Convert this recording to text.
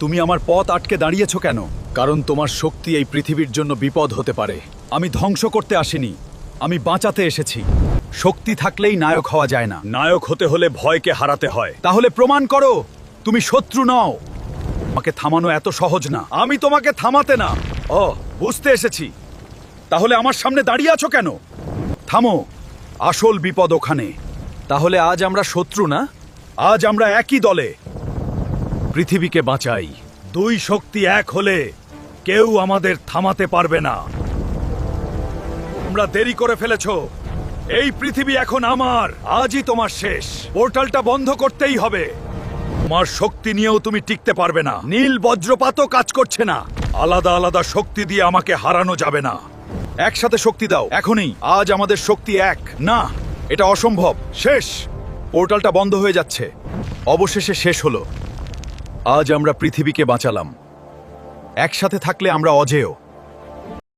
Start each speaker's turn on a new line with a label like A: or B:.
A: তুমি আমার পথ আটকে দাঁড়িয়েছ কেন? কারণ তোমার শক্তি এই পৃথিবীর জন্য বিপদ হতে পারে। আমি ধ্বংস করতে আসিনি, আমি বাঁচাতে এসেছি। শক্তি থাকলেই নায়ক হওয়া যায় না, নায়ক হতে হলে ভয়কে হারাতে হয়। তাহলে প্রমাণ করো তুমি শত্রু নও। আমাকে থামানো এত সহজ না। আমি তোমাকে থামাতে না। ও, বুঝতে এসেছি। তাহলে আমার সামনে দাঁড়িয়ে আছো কেন? থামো, আসল বিপদ ওখানে। তাহলে আজ আমরা শত্রু না, আজ আমরা একই দলে। পৃথিবীকে বাঁচাই। দুই শক্তি এক হলে কেউ আমাদের থামাতে পারবে না। তোমরা দেরি করে ফেলেছো। এই পৃথিবী এখন আমার। আজই তোমার শেষ। পোর্টালটা বন্ধ করতেই হবে। তোমার শক্তি নিয়েও তুমি টিকতে পারবে না। নীল বজ্রপাতও কাজ করছে না। আলাদা আলাদা শক্তি দিয়ে আমাকে হারানো যাবে না। একসাথে শক্তি দাও এখনই। আজ আমাদের শক্তি এক না, এটা অসম্ভব। শেষ। পোর্টালটা বন্ধ হয়ে যাচ্ছে। অবশেষে শেষ হলো। আজ আমরা পৃথিবীকে বাঁচালাম। একসাথে থাকলে আমরা অজেয়।